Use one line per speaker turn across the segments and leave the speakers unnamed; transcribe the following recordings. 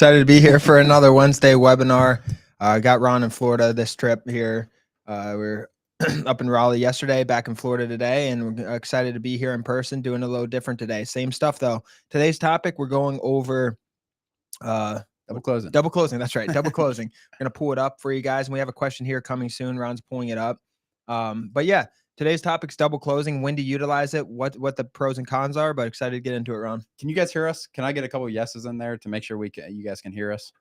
Excited to be here for another Wednesday webinar. Got Ron in Florida this trip here. We're up in Raleigh yesterday, back in Florida today, and we're excited to be here in person, doing a little different today. Same stuff though. Today's topic, we're going over
double closing.
Double closing. That's right. Double closing. We're going to pull it up for you guys. And we have a question here coming soon. Ron's pulling it up. But yeah, today's topic's double closing, when to utilize it, what the pros and cons are, but excited to get into it, Ron.
Can you guys hear us? Can I get a couple of yeses in there to make sure you guys can hear us?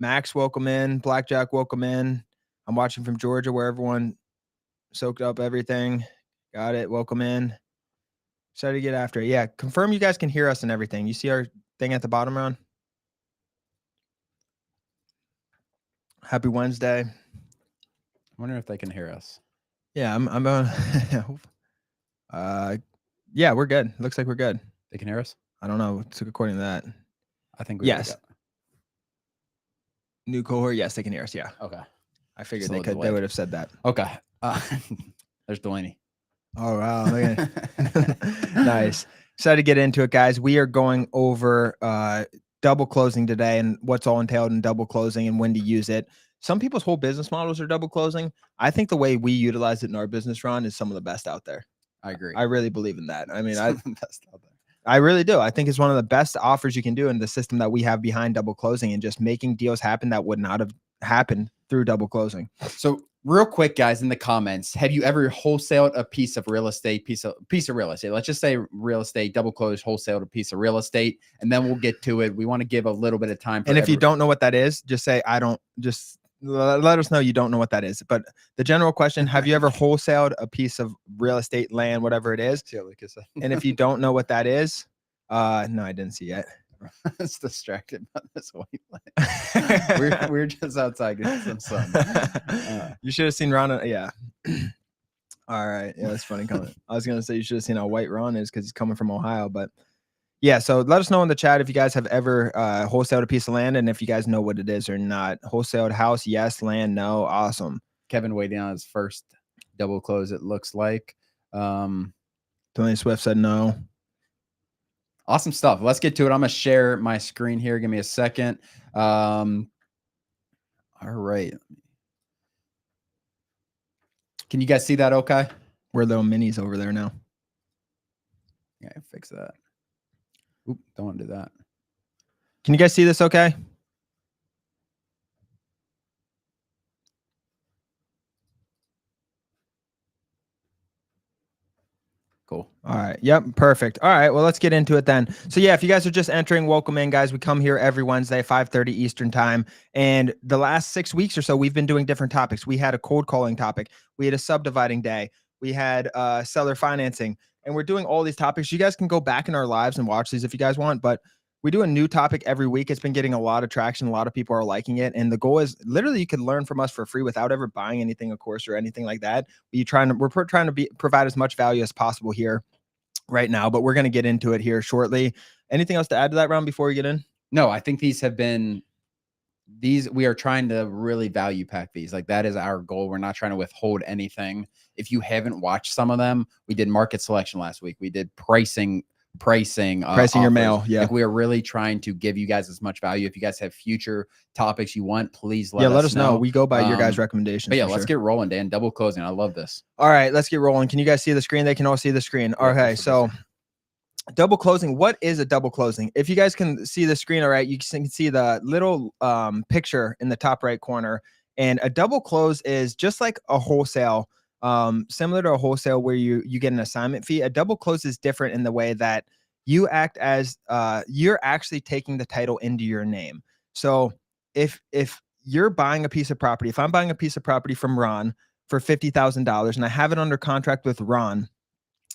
Max, welcome in. Blackjack, welcome in. I'm watching from Georgia where everyone soaked up everything. Got it. Welcome in. Excited to get after it. Yeah, confirm you guys can hear us and everything. You see our thing at the bottom, Ron? Happy Wednesday.
I wonder if they can hear us.
Yeah, I'm yeah, we're good. Looks like we're good.
They can hear us?
I don't know. So according to that.
I think we
yes. New cohort, yes, they can hear us. Yeah.
Okay.
I figured they would have said that.
Okay. There's Delaney.
Oh wow. Nice. Excited to get into it, guys. We are going over double closing today and what's all entailed in double closing and when to use it. Some people's whole business models are double closing. I think the way we utilize it in our business, Ron, is some of the best out there.
I agree.
I really believe in that. I mean,
best out there.
I really do. I think it's one of the best offers you can do in the system that we have behind double closing and just making deals happen that would not have happened through double closing.
So real quick, guys, in the comments, have you ever wholesaled a piece of real estate, piece of real estate? Let's just say real estate, double close, wholesaled a piece of real estate, and then we'll get to it. We want to give a little bit of time.
And if you don't know what that is, just say, I don't, just let us know you don't know what that is. But the general question, have you ever wholesaled a piece of real estate, land, whatever it is? And if you don't know what that is, no, I didn't see yet.
It's distracted by this white light. we're just outside getting some sun.
You should have seen Ron. Yeah. All right. Yeah, that's funny comment. I was gonna say you should have seen how white Ron is because he's coming from Ohio, but yeah. So let us know in the chat if you guys have ever wholesaled a piece of land and if you guys know what it is or not. Wholesaled house, yes. Land, no. Awesome.
Kevin waiting on his first double close. It looks like.
Tony Swift said no.
Awesome stuff. Let's get to it. I'm going to share my screen here. Give me a second. All right. Can you guys see that okay?
We're little minis over there now.
Yeah, fix that. Oop, don't want to do that.
Can you guys see this okay?
Cool.
All right. Yep. Perfect. All right. Well, let's get into it then. So yeah, if you guys are just entering, welcome in, guys. We come here every Wednesday, 5:30 Eastern time. And the last 6 weeks or so, we've been doing different topics. We had a cold calling topic. We had a subdividing day. We had seller financing. And we're doing all these topics. You guys can go back in our lives and watch these if you guys want. But we do a new topic every week. It's been getting a lot of traction. A lot of people are liking it. And the goal is literally you can learn from us for free without ever buying anything, of course, or anything like that. We're trying to provide as much value as possible here right now, but we're going to get into it here shortly. Anything else to add to that, Ron, before we get in?
No, I think we are trying to really value pack these. Like that is our goal. We're not trying to withhold anything. If you haven't watched some of them, we did market selection last week. We did pricing
your mail. Yeah.
Like we are really trying to give you guys as much value. If you guys have future topics you want, please let us know.
We go by your guys' recommendations.
But yeah, let's get rolling, Dan. Double closing. I love this.
All right, let's get rolling. Can you guys see the screen? They can all see the screen. Okay, so double closing. What is a double closing? If you guys can see the screen, all right, you can see the little picture in the top right corner. And a double close is just like a wholesale. Similar to a wholesale where you get an assignment fee. A double close is different in the way that you act as you're actually taking the title into your name. So if you're buying a piece of property, if I'm buying a piece of property from Ron for $50,000 and I have it under contract with Ron,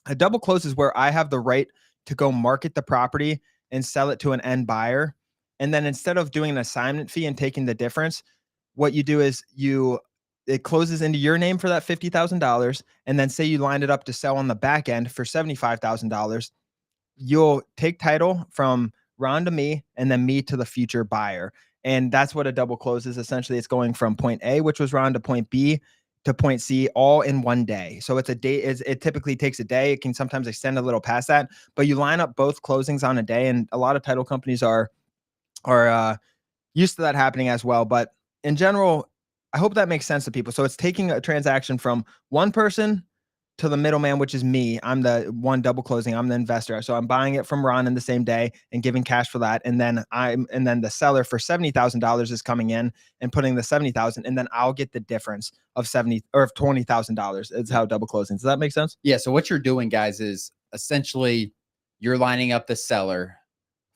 a double close is where I have the right to go market the property and sell it to an end buyer. And then instead of doing an assignment fee and taking the difference, what you do is it closes into your name for that $50,000. And then say you lined it up to sell on the back end for $75,000. You'll take title from Ron to me and then me to the future buyer. And that's what a double close is. Essentially, it's going from point A, which was Ron, to point B to point C all in one day. So it's a day. It typically takes a day. It can sometimes extend a little past that, but you line up both closings on a day. And a lot of title companies are are used to that happening as well. But in general, I hope that makes sense to people. So it's taking a transaction from one person to the middleman, which is me. I'm the one double closing. I'm the investor. So I'm buying it from Ron in the same day and giving cash for that. And then the seller for $70,000 is coming in and putting the 70,000, and then I'll get the difference of $20,000. It's how double closing. Does that make sense?
Yeah. So what you're doing, guys, is essentially you're lining up the seller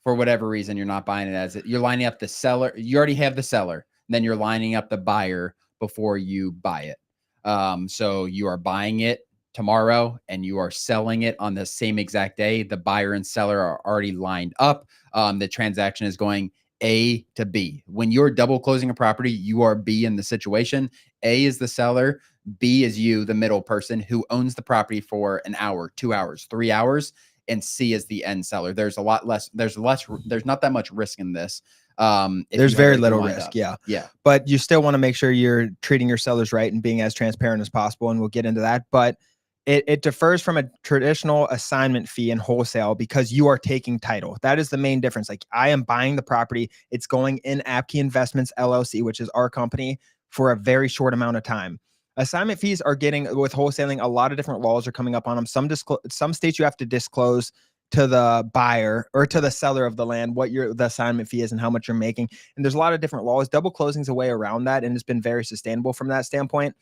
for whatever reason. You're not buying it as it. You're lining up the seller. You already have the seller. Then you're lining up the buyer before you buy it. So you are buying it tomorrow and you are selling it on the same exact day. The buyer and seller are already lined up. The transaction is going A to B. When you're double closing a property, you are B in the situation. A is the seller. B is you, the middle person who owns the property for an hour, 2 hours, 3 hours, and C is the end seller. There's not that much risk in this.
There's very little risk.
Yeah.
But you still want to make sure you're treating your sellers right and being as transparent as possible. And we'll get into that. But it differs from a traditional assignment fee in wholesale because you are taking title. That is the main difference. Like, I am buying the property. It's going in Apke Investments LLC, which is our company, for a very short amount of time. Assignment fees are getting, with wholesaling, a lot of different laws are coming up on them. Some states you have to disclose to the buyer or to the seller of the land what the assignment fee is and how much you're making. And there's a lot of different laws. Double closing is a way around that, and it's been very sustainable from that standpoint.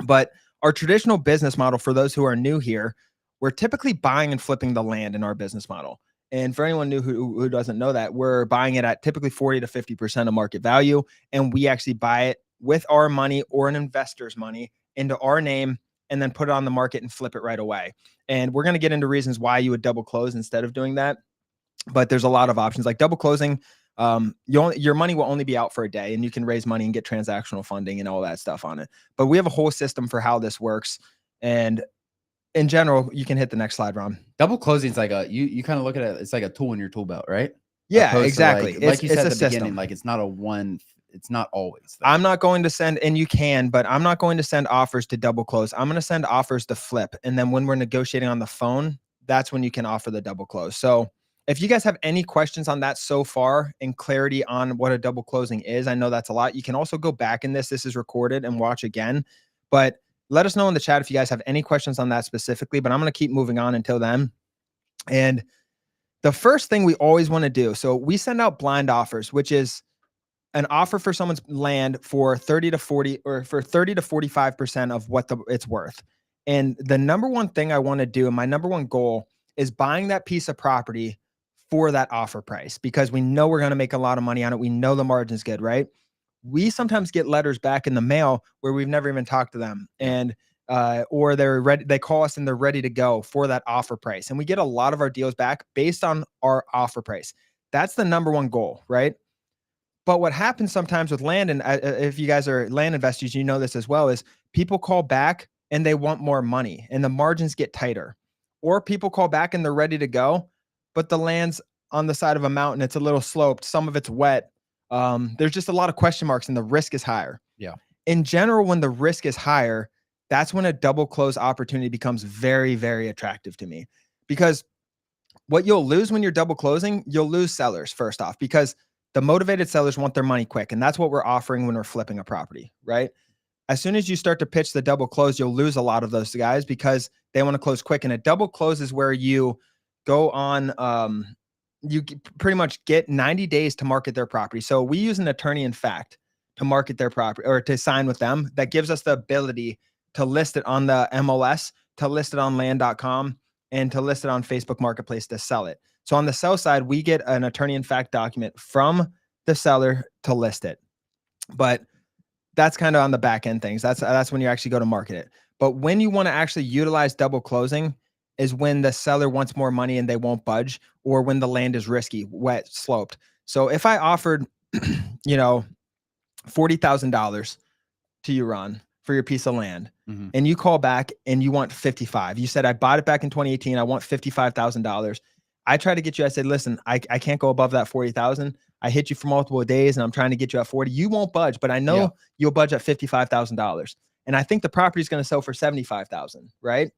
But our traditional business model, for those who are new here, we're typically buying and flipping the land in our business model. And for anyone new who doesn't know that, we're buying it at typically 40 to 50% of market value. And we actually buy it with our money or an investor's money into our name and then put it on the market and flip it right away. And we're going to get into reasons why you would double close instead of doing that. But there's a lot of options. Like double closing, your money will only be out for a day, and you can raise money and get transactional funding and all that stuff on it. But we have a whole system for how this works. And in general, you can hit the next slide, Ron.
Double closing is like you kind of look at it, it's like a tool in your tool belt, right?
Yeah, exactly.
Like you said at the
system.
beginning, like it's not always
there. I'm not going to send, and you can, but I'm not going to send offers to double close. I'm going to send offers to flip. And then when we're negotiating on the phone, that's when you can offer the double close. So if you guys have any questions on that so far and clarity on what a double closing is, I know that's a lot. You can also go back in this. This is recorded and watch again. But let us know in the chat if you guys have any questions on that specifically. But I'm going to keep moving on until then. And the first thing we always want to do, so we send out blind offers, which is an offer for someone's land for 30 to 40 or for 30 to 45% of what it's worth. And the number one thing I want to do, and my number one goal, is buying that piece of property for that offer price, because we know we're going to make a lot of money on it. We know the margin's good, right? We sometimes get letters back in the mail where we've never even talked to them, and or they're ready. They call us and they're ready to go for that offer price, and we get a lot of our deals back based on our offer price. That's the number one goal, right? But what happens sometimes with land, and if you guys are land investors, you know this as well, is people call back and they want more money and the margins get tighter. Or people call back and they're ready to go, but the land's on the side of a mountain. It's a little sloped. Some of it's wet. There's just a lot of question marks and the risk is higher.
Yeah.
In general, when the risk is higher, that's when a double close opportunity becomes very, very attractive to me. Because what you'll lose when you're double closing, you'll lose sellers first off, because the motivated sellers want their money quick. And that's what we're offering when we're flipping a property, right? As soon as you start to pitch the double close, you'll lose a lot of those guys because they want to close quick. And a double close is where you go on, you pretty much get 90 days to market their property. So we use an attorney in fact to market their property or to sign with them. That gives us the ability to list it on the MLS, to list it on land.com, and to list it on Facebook Marketplace to sell it. So on the sell side, we get an attorney in fact document from the seller to list it. But that's kind of on the back end things. That's when you actually go to market it. But when you want to actually utilize double closing is when the seller wants more money and they won't budge, or when the land is risky, wet, sloped. So if I offered, $40,000 to you, Ron, for your piece of land, and you call back and you want 55, you said, I bought it back in 2018. I want $55,000. I try to get you. I said, listen, I can't go above that 40,000. I hit you for multiple days and I'm trying to get you at 40. You won't budge, but I know you'll budge at $55,000. And I think the property is going to sell for 75,000, right?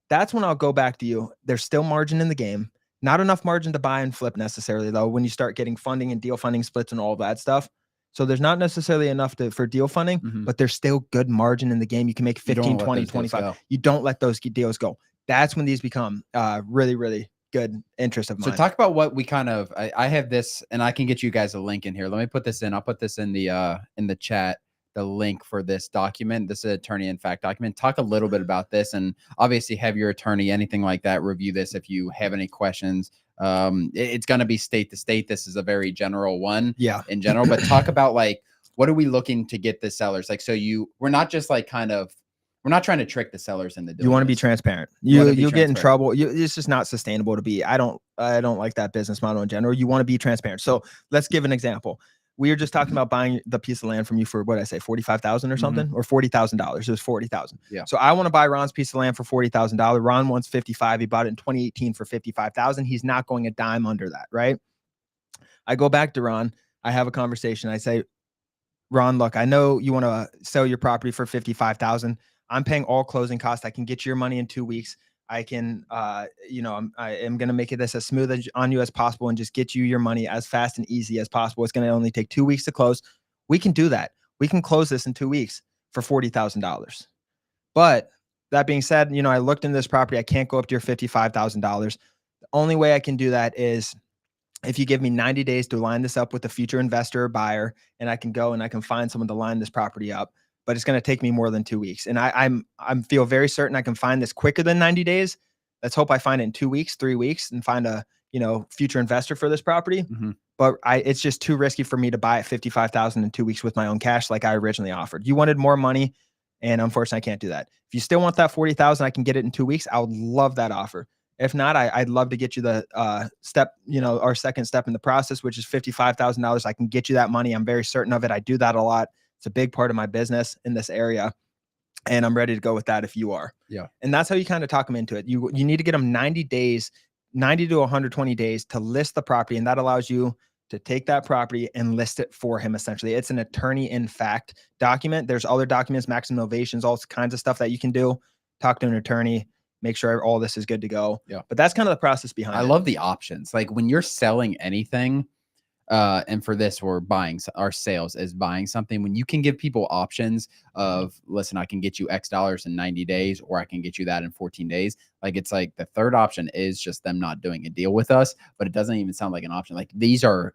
That's when I'll go back to you. There's still margin in the game. Not enough margin to buy and flip necessarily, though, when you start getting funding and deal funding splits and all that stuff. So there's not necessarily enough for deal funding, but there's still good margin in the game. You can make 15, 20, 25. You don't let those deals go. That's when these become really, really good interest of mine.
So talk about what we kind of, I have this, and I can get you guys a link in here. Let me put this in. I'll put this in the chat, the link for this document. This is an attorney in fact document. Talk a little bit about this, and obviously have your attorney, anything like that, review this if you have any questions. It's going to be state to state. This is a very general one, in general, but talk about like, what are we looking to get the sellers? Like, so we're not just like we're not trying to trick the sellers into doing.
You want to be transparent. You get in trouble. It's just not sustainable to be. I don't like that business model in general. You want to be transparent. So let's give an example. We were just talking about buying the piece of land from you for, what did I say, $45,000 or something, or $40,000. It was $40,000.
Yeah.
So I want to buy Ron's piece of land for $40,000. Ron wants 55. He bought it in 2018 for 55,000. He's not going a dime under that, right? I go back to Ron. I have a conversation. I say, Ron, look, I know you want to sell your property for 55,000. I'm paying all closing costs. I can get you your money in 2 weeks. I can, I am going to make it this as smooth on you as possible and just get you your money as fast and easy as possible. It's going to only take 2 weeks to close. We can do that. We can close this in 2 weeks for $40,000. But that being said, I looked into this property. I can't go up to your $55,000. The only way I can do that is if you give me 90 days to line this up with a future investor or buyer, and I can go and I can find someone to line this property up. But it's going to take me more than 2 weeks. And I feel very certain I can find this quicker than 90 days. Let's hope I find it in 2 weeks, 3 weeks, and find a, future investor for this property. But it's just too risky for me to buy at 55,000 in 2 weeks with my own cash, like I originally offered. You wanted more money, and unfortunately I can't do that. If you still want that 40,000, I can get it in 2 weeks. I would love that offer. If not, I'd love to get you the step, our second step in the process, which is $55,000. I can get you that money. I'm very certain of it. I do that a lot. It's a big part of my business in this area, and I'm ready to go with that if you are.
Yeah.
And that's how you kind of talk them into it. You need to get them 90 to 120 days to list the property, and that allows you to take that property and list it for him. Essentially, it's an attorney in fact document. There's other documents, maximum novations, all kinds of stuff that you can do. Talk to an attorney, make sure all this is good to go.
Yeah.
But that's kind of the process behind it.
I love the options. Like when you're selling anything, and for this, we're buying, our sales is buying something. When you can give people options of, listen, I can get you X dollars in 90 days, or I can get you that in 14 days. Like, it's like the third option is just them not doing a deal with us, but it doesn't even sound like an option. Like, these are,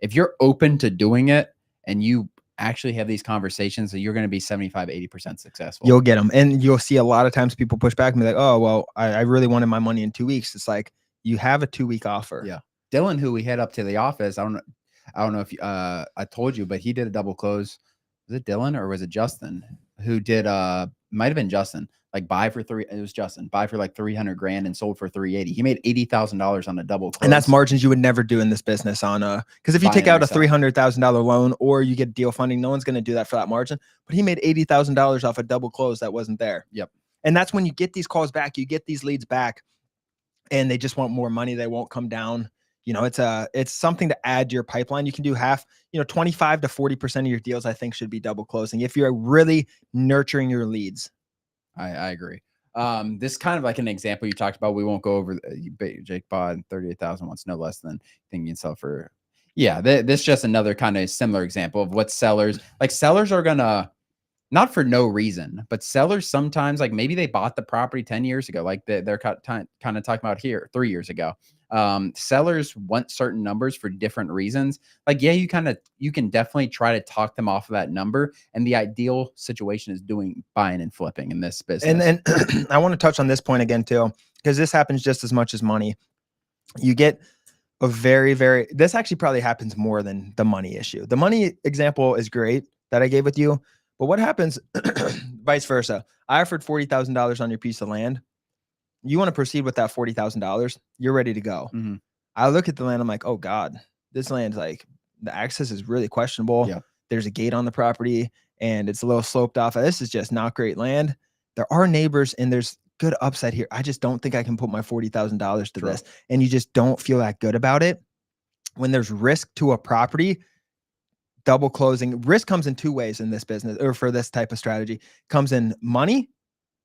if you're open to doing it and you actually have these conversations, so you're going to be 75, 80% successful.
You'll get them. And you'll see a lot of times people push back and be like, oh, well, I really wanted my money in 2 weeks. It's like, you have a 2 week offer.
Yeah. Dylan, who we head up to the office, I don't know if I told you, but he did a double close. Was it Dylan or was it Justin who did, might have been Justin, like it was Justin, buy for like 300 grand and sold for 380. He made $80,000 on a double close.
And that's margins you would never do in this business on because if you take out a $300,000 loan or you get deal funding, no one's going to do that for that margin. But he made $80,000 off a double close that wasn't there.
Yep. And
that's when you get these calls back, you get these leads back, and they just want more money. They won't come down. It's something to add to your pipeline. You can do 25 to 40% of your deals, I think, should be double closing if you're really nurturing your leads.
I agree. This kind of like an example you talked about. We won't go over. Jake bought 38,000 wants no less than thinking you sell for. Yeah, this just another kind of similar example of what sellers are gonna, not for no reason, but sellers sometimes, like maybe they bought the property 10 years ago, like they're kind of talking about here 3 years ago. Sellers want certain numbers for different reasons. Like, yeah, you can definitely try to talk them off of that number. And the ideal situation is buying and flipping in this business.
And I want to touch on this point again too, because this happens just as much as money. You get a this actually probably happens more than the money issue. The money example is great that I gave with you, but what happens vice versa? I offered $40,000 on your piece of land. You want to proceed with that $40,000, you're ready to go.
Mm-hmm.
I look at the land. I'm like, oh God, this land's like, the access is really questionable.
Yeah.
There's a gate on the property and it's a little sloped off. This is just not great land. There are neighbors and there's good upside here. I just don't think I can put my $40,000 to this. And you just don't feel that good about it. When there's risk to a property, double closing, risk comes in two ways in this business, or for this type of strategy. Comes in money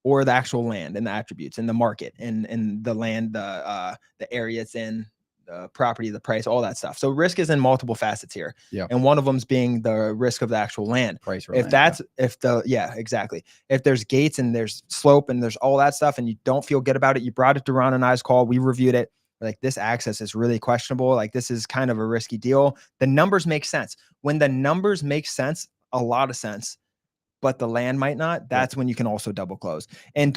or the actual land and the attributes and the market and the land, the area it's in, the property, the price, all that stuff. So risk is in multiple facets here.
Yeah.
And one of them's being the risk of the actual land.
Price for
If
land,
that's, if the, yeah, exactly. If there's gates and there's slope and there's all that stuff and you don't feel good about it, you brought it to Ron and I's call, we reviewed it. Like, this access is really questionable. Like, this is kind of a risky deal. The numbers make sense. When the numbers make sense, a lot of sense, but the land might not, that's when you can also double close. And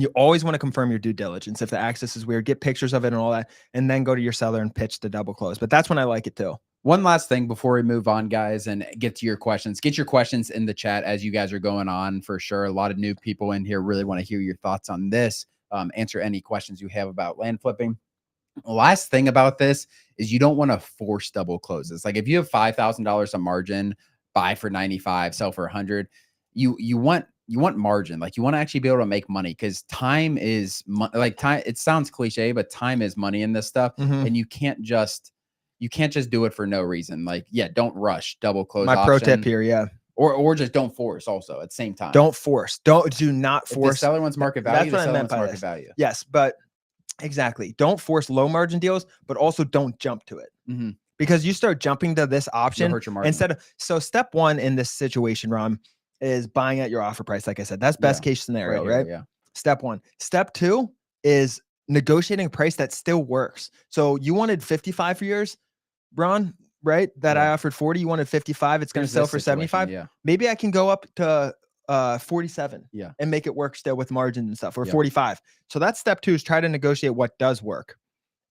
you always want to confirm your due diligence. If the access is weird, get pictures of it and all that, and then go to your seller and pitch the double close. But that's when I like it too.
One last thing before we move on, guys, and get to your questions. Get your questions in the chat as you guys are going on, for sure. A lot of new people in here really want to hear your thoughts on this. Answer any questions you have about land flipping. The last thing about this is you don't want to force double closes. Like, if you have $5,000 a margin, buy for 95, sell for 100, you want margin. Like, you want to actually be able to make money, because time is like time. It sounds cliche, but time is money in this stuff. And you can't just do it for no reason. Like, yeah, don't rush double close.
My pro tip here. Yeah.
Or just don't force also at the same time.
Don't force. Do not force.
If the seller wants market value,
That's what
the
I
seller
meant
wants
by
market
this.
value.
Yes, but exactly. Don't force low margin deals, but also don't jump to it. Because you start jumping to this option
hurt your margin.
instead of, so step one in this situation, Ron, is buying at your offer price. Like I said, that's best case scenario, right?
Yeah.
Step one. Step two is negotiating a price that still works. So you wanted 55 for yours, Ron, right? That I offered 40, you wanted 55. It's going to sell for 75.
Yeah.
Maybe I can go up to 47 and make it work still with margins and stuff, or 45. So that's step two, is try to negotiate what does work.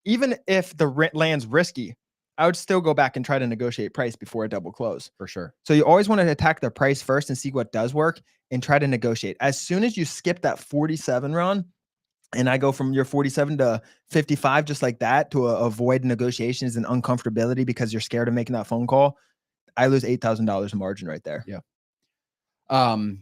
Even if the land's risky, I would still go back and try to negotiate price before a double close.
For sure.
So you always want to attack the price first and see what does work and try to negotiate. As soon as you skip that 47, Ron, and I go from your 47 to 55, just like that, to avoid negotiations and uncomfortability because you're scared of making that phone call, I lose $8,000 in margin right there.
Yeah.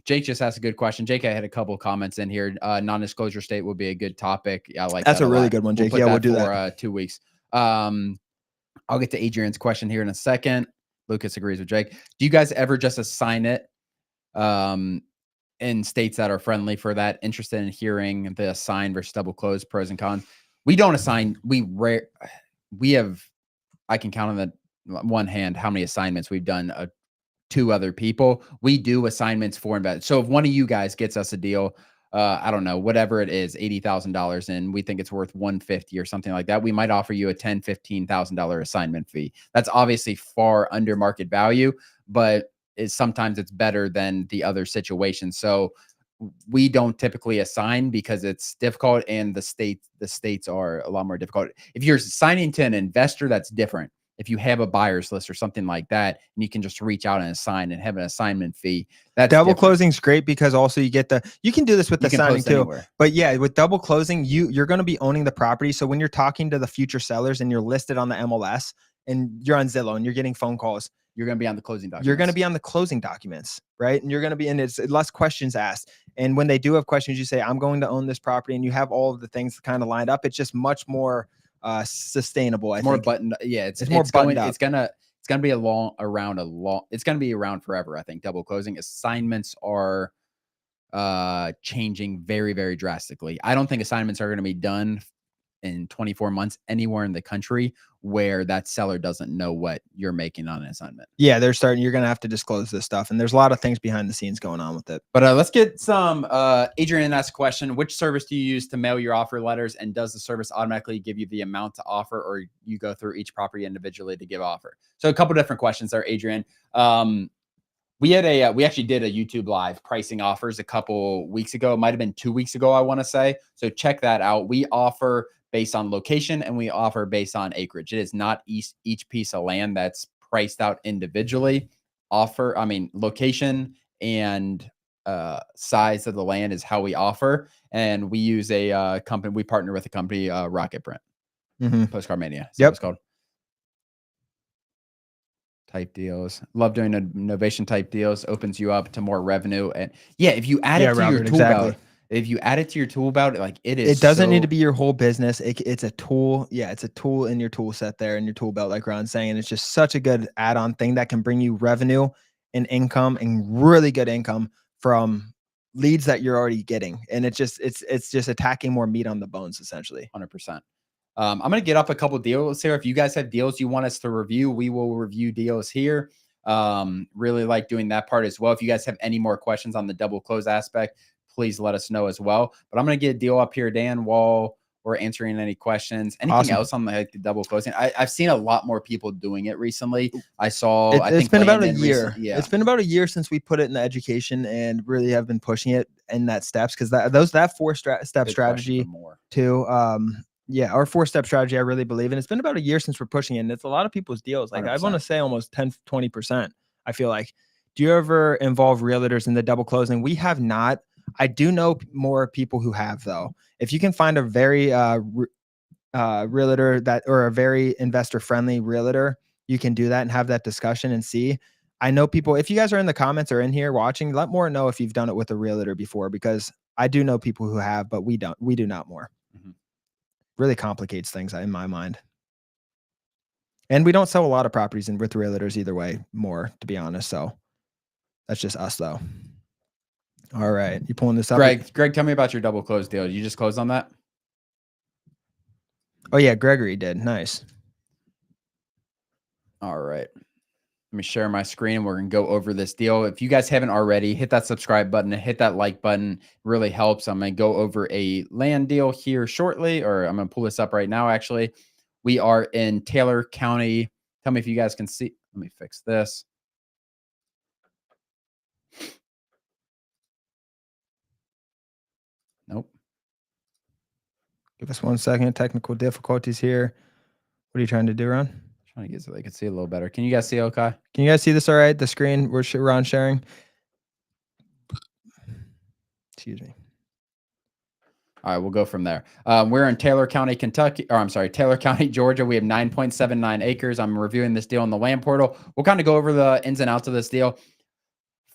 Jake just asked a good question. Jake, I had a couple of comments in here. Non-disclosure state would be a good topic. Yeah, I like
that's
that
a really good one, Jake. We'll do that
2 weeks. I'll get to Adrian's question here in a second. Lucas agrees with Jake. Do you guys ever just assign it in states that are friendly for that? Interested in hearing the assign versus double close pros and cons. We don't assign. We have, I can count on the one hand how many assignments we've done to other people. We do assignments for investors. So if one of you guys gets us a deal, I don't know, whatever it is, $80,000, and we think it's worth $150 or something like that, we might offer you a $10,000, $15,000 assignment fee. That's obviously far under market value, but sometimes it's better than the other situation. So we don't typically assign because it's difficult, and the states are a lot more difficult. If you're signing to an investor, that's different. If you have a buyer's list or something like that, and you can just reach out and assign and have an assignment fee. That's
double closing is great, because also you can do this with the signing too.
Anywhere.
But yeah, with double closing, you're going to be owning the property. So when you're talking to the future sellers and you're listed on the MLS and you're on Zillow and you're getting phone calls,
you're going to be on the closing documents.
You're going to be on the closing documents, right? And you're going to be, and it's less questions asked. And when they do have questions, you say, I'm going to own this property, and you have all of the things kind of lined up. It's just much more sustainable.
It's more buttoned. Yeah, it's
more buttoned up.
It's gonna be it's gonna be around forever. I think double closing assignments are changing very, very drastically. I don't think assignments are going to be done in 24 months anywhere in the country where that seller doesn't know what you're making on an assignment.
Yeah, you're going to have to disclose this stuff. And there's a lot of things behind the scenes going on with it.
But let's get some, Adrian asked a question. Which service do you use to mail your offer letters? And does the service automatically give you the amount to offer, or you go through each property individually to give offer? So a couple different questions there, Adrian. We actually did a YouTube live pricing offers a couple weeks ago. It might've been 2 weeks ago, I want to say. So check that out. We offer based on location, and we offer based on acreage. It is not each piece of land that's priced out individually. Location and size of the land is how we offer. And we use a company, we partner with a company, Rocket Print, Postcard Mania.
Yep.
It's called. Type deals. Love doing innovation type deals. Opens you up to more revenue. And yeah, if you add it to your tool belt, if you add it to your tool belt, like it doesn't
need to be your whole business. It's a tool. Yeah, it's a tool in your tool set there in your tool belt, like Ron's saying. It's just such a good add-on thing that can bring you revenue and income, and really good income from leads that you're already getting, and it's just attacking more meat on the bones essentially.
100%. I'm going to get up a couple deals here. If you guys have deals you want us to review, we will review deals here. Really like doing that part as well. If you guys have any more questions on the double close aspect, please let us know as well. But I'm going to get a deal up here, Dan, while we're answering any questions. Anything
Awesome.
else on the double closing? I've seen a lot more people doing it recently. I saw, I
It's
think
been about a
Landon
year.
recently- yeah.
It's been about a year since we put it in the education and really have been pushing it in that steps, because that four-step
Good question
strategy
for more.
too. Yeah, our 4-step strategy, I really believe in. It's been about a year since we're pushing it, and it's a lot of people's deals. Like I want to
100%.
say almost 10-20%. I feel like. Do you ever involve realtors in the double closing? We have not. I do know more people who have, though. If you can find a very realtor that, or a very investor friendly realtor, you can do that and have that discussion and see. I know people, if you guys are in the comments or in here watching, let more know if you've done it with a realtor before, because I do know people who have, but we do not more. Really complicates things in my mind. And we don't sell a lot of properties with realtors either way, more, to be honest. So that's just us though. All right. You pulling this up?
Greg, tell me about your double close deal. You just closed on that?
Oh yeah, Gregory did. Nice.
All right. Let me share my screen and we're going to go over this deal. If you guys haven't already, hit that subscribe button and hit that like button. It really helps. I'm going to go over a land deal here shortly, or I'm going to pull this up right now. Actually, we are in Taylor County. Tell me if you guys can see. Let me fix this. Nope.
Give us 1 second. Technical difficulties here. What are you trying to do, Ron?
Trying to get so they can see a little better. Can you guys see okay?
Can you guys see this all right? The screen we're on sharing. Excuse me.
All right, we'll go from there. We're in Taylor County, Kentucky, or I'm sorry, Taylor County, Georgia. We have 9.79 acres. I'm reviewing this deal on the land portal. We'll kind of go over the ins and outs of this deal.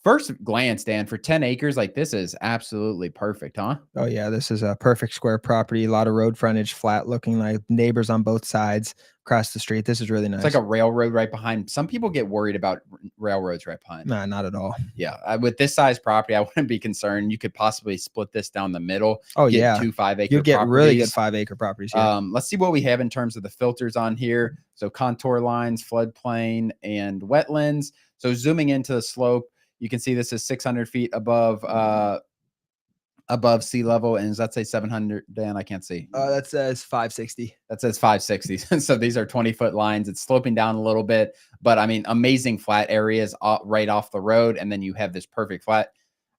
First glance, Dan, for 10 acres, like this is absolutely perfect, huh?
Oh yeah, this is a perfect square property. A lot of road frontage, flat looking, like neighbors on both sides across the street. This is really nice.
It's like a railroad right behind. Some people get worried about railroads right behind.
Nah, not at all.
Yeah, with this size property, I wouldn't be concerned. You could possibly split this down the middle.
Oh yeah,
2 5-acre.
You get
properties.
really good 5-acre properties here.
Let's see what we have in terms of the filters on here. So contour lines, floodplain, and wetlands. So zooming into the slope, you can see this is 600 feet above sea level. And does that say 700, Dan? I can't see.
That says 560.
That says 560. So these are 20-foot lines. It's sloping down a little bit, but I mean, amazing flat areas right off the road. And then you have this perfect flat.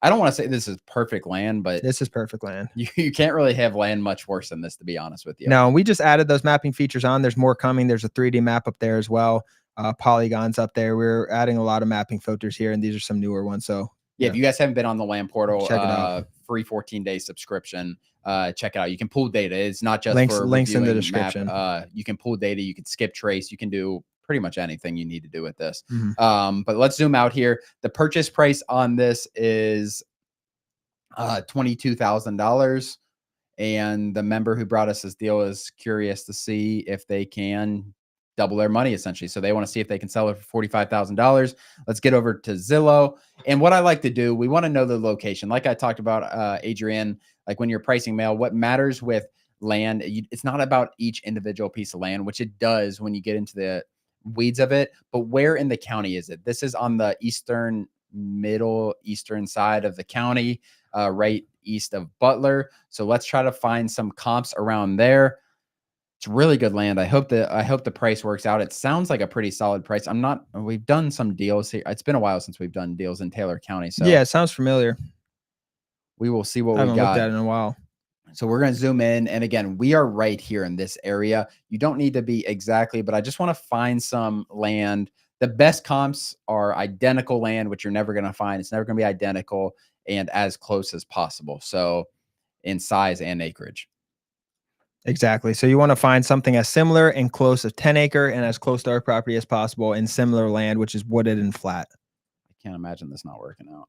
I don't want to say this is perfect land, but
this is perfect land.
You can't really have land much worse than this, to be honest with you.
No, we just added those mapping features on. There's more coming. There's a 3D map up there as well. Polygons up there. We're adding a lot of mapping filters here, and these are some newer ones. So
yeah, if you guys haven't been on the land portal,
check it out.
Free 14-day subscription. Check it out. You can pull data. It's not just
links in the description.
You can pull data. You can skip trace. You can do pretty much anything you need to do with this. But let's zoom out here. The purchase price on this is $22,000. And the member who brought us this deal is curious to see if they can double their money, essentially. So they want to see if they can sell it for $45,000. Let's get over to Zillow. And what I like to do, we want to know the location. Like I talked about, Adrian, like when you're pricing mail, what matters with land, it's not about each individual piece of land, which it does when you get into the weeds of it, but where in the county is it? This is on the middle eastern side of the county, right east of Butler. So let's try to find some comps around there. It's really good land. I hope the price works out. It sounds like a pretty solid price. We've done some deals here. It's been a while since we've done deals in Taylor County. So
yeah, it sounds familiar.
We will see what
I haven't
we got.
looked at it in a while.
So we're going to zoom in. And again, we are right here in this area. You don't need to be exactly, but I just want to find some land. The best comps are identical land, which you're never going to find. It's never going to be identical and as close as possible. So in size and acreage.
Exactly. So you want to find something as similar and close as 10-acre and as close to our property as possible in similar land, which is wooded and flat.
I can't imagine this not working out.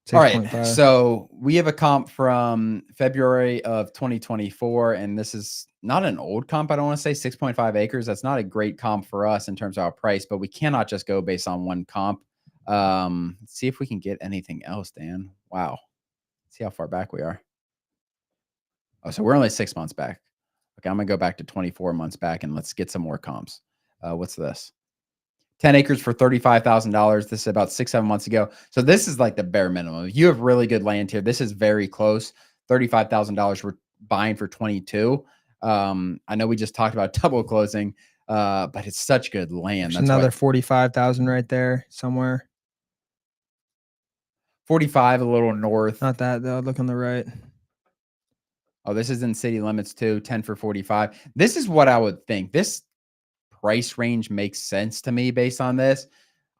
6.
All right.
5.
So we have a comp from February of 2024, and this is not an old comp. I don't want to say 6.5 acres. That's not a great comp for us in terms of our price, but we cannot just go based on one comp. Let's see if we can get anything else, Dan. Wow. Let's see how far back we are. Oh, so we're only 6 months back. Okay, I'm gonna go back to 24 months back and let's get some more comps. What's this? 10 acres for $35,000. This is about 6-7 months ago. So this is like the bare minimum. If you have really good land here, this is very close. $35,000 we're buying for 22. I know we just talked about double closing, but it's such good land.
There's another 45,000 right there somewhere.
45, a little north.
Not that though. Look on the right.
Oh, this is in city limits too. 10 for 45. This is what I would think. This price range makes sense to me based on this.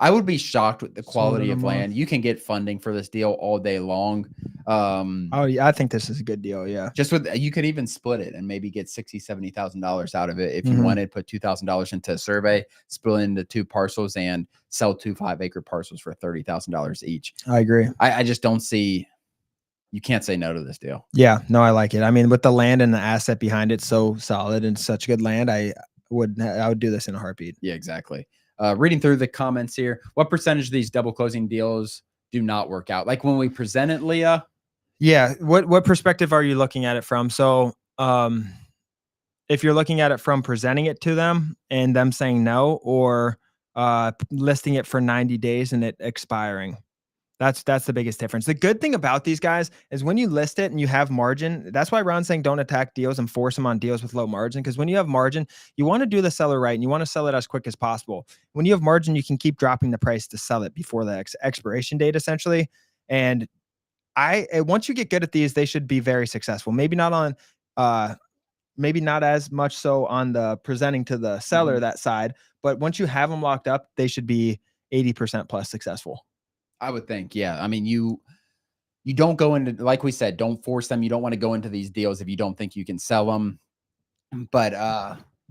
I would be shocked with the quality of land. You can get funding for this deal all day long.
Oh yeah, I think this is a good deal. Yeah.
Just with, you could even split it and maybe get $60,000-$70,000 out of it. If you wanted, put $2,000 into a survey, split it into 2 parcels and sell 2 5-acre parcels for $30,000 each.
I agree.
I just don't see, you can't say no to this deal.
Yeah, no, I like it. I mean, with the land and the asset behind it so solid and such good land, I would do this in a heartbeat.
Yeah, exactly. Reading through the comments here, what percentage of these double closing deals do not work out? Like when we present it, Leah?
Yeah. What perspective are you looking at it from? So if you're looking at it from presenting it to them and them saying no, or listing it for 90 days and it expiring. That's the biggest difference. The good thing about these guys is when you list it and you have margin, that's why Ron's saying don't attack deals and force them on deals with low margin. Because when you have margin, you want to do the seller right and you want to sell it as quick as possible. When you have margin, you can keep dropping the price to sell it before the expiration date, essentially. And once you get good at these, they should be very successful. Maybe not on, maybe not as much so on the presenting to the seller that side, but once you have them locked up, they should be 80% plus successful.
I would think, yeah. I mean, you don't go into, like we said, don't force them. You don't want to go into these deals if you don't think you can sell them. But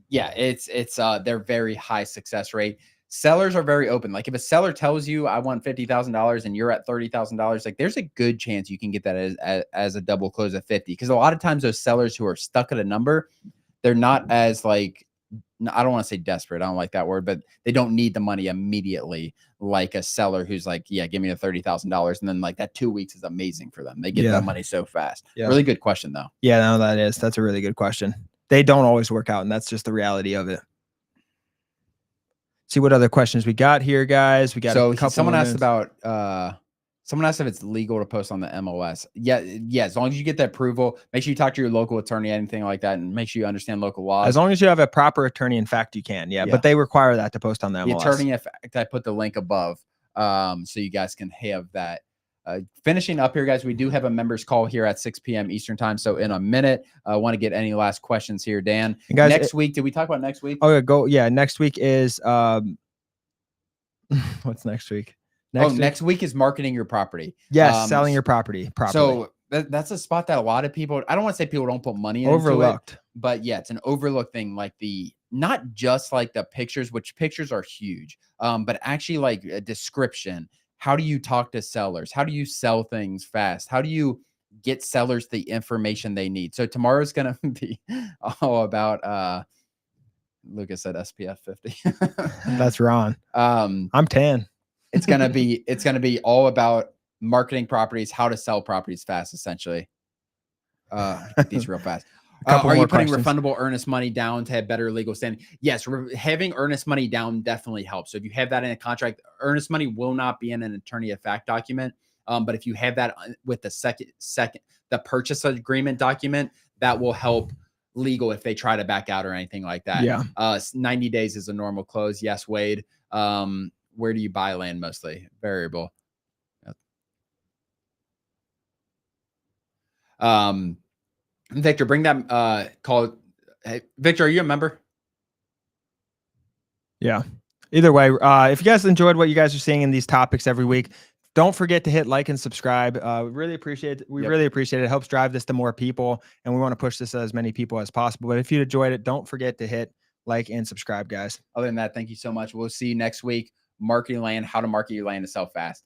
yeah, it's they're very high success rate. Sellers are very open. Like if a seller tells you I want $50,000 and you're at $30,000, like there's a good chance you can get that as a double close at 50. Because a lot of times those sellers who are stuck at a number, they're not as like, I don't want to say desperate. I don't like that word, but they don't need the money immediately. Like a seller who's like, yeah, give me the $30,000. And then like that 2 weeks is amazing for them. They get that money so fast. Yeah. Really good question though.
Yeah, no, that's a really good question. They don't always work out and that's just the reality of it. See what other questions we got here, guys. We got a couple.
Someone asked about, someone asked if it's legal to post on the MLS. Yeah. As long as you get the approval, make sure you talk to your local attorney, anything like that, and make sure you understand local laws.
As long as you have a proper attorney, in fact, you can. Yeah. But they require that to post on the MLS.
The attorney, in fact, I put the link above, so you guys can have that. Finishing up here, guys, we do have a members call here at 6 p.m. Eastern time. So in a minute, I want to get any last questions here, Dan. Guys, next week, did we talk about next week?
Oh, yeah. Next week is what's next week?
Next week is marketing your property.
Yes, selling your property properly.
So that's a spot that a lot of people, I don't want to say people don't put money
overlooked
into it, but yeah, it's an overlooked thing. Like not just like the pictures, which pictures are huge, but actually like a description. How do you talk to sellers? How do you sell things fast? How do you get sellers the information they need? So tomorrow's going to be all about, Lucas said SPF 50.
That's Ron. I'm 10.
It's going to be all about marketing properties, how to sell properties fast, essentially. Get these real fast. Are you putting refundable earnest money down to have better legal standing? Yes, having earnest money down definitely helps. So if you have that in a contract, earnest money will not be in an attorney of fact document. But if you have that with the the purchase agreement document, that will help legal if they try to back out or anything like that.
Yeah.
90 days is a normal close. Yes, Wade. Where do you buy land mostly? Variable. Victor, bring that call. Hey, Victor, are you a member?
Yeah. Either way, if you guys enjoyed what you guys are seeing in these topics every week, don't forget to hit like and subscribe. Really appreciate it. We really appreciate it. It helps drive this to more people, and we want to push this to as many people as possible. But if you enjoyed it, don't forget to hit like and subscribe, guys.
Other than that, thank you so much. We'll see you next week. Marketing land, how to market your land to sell fast.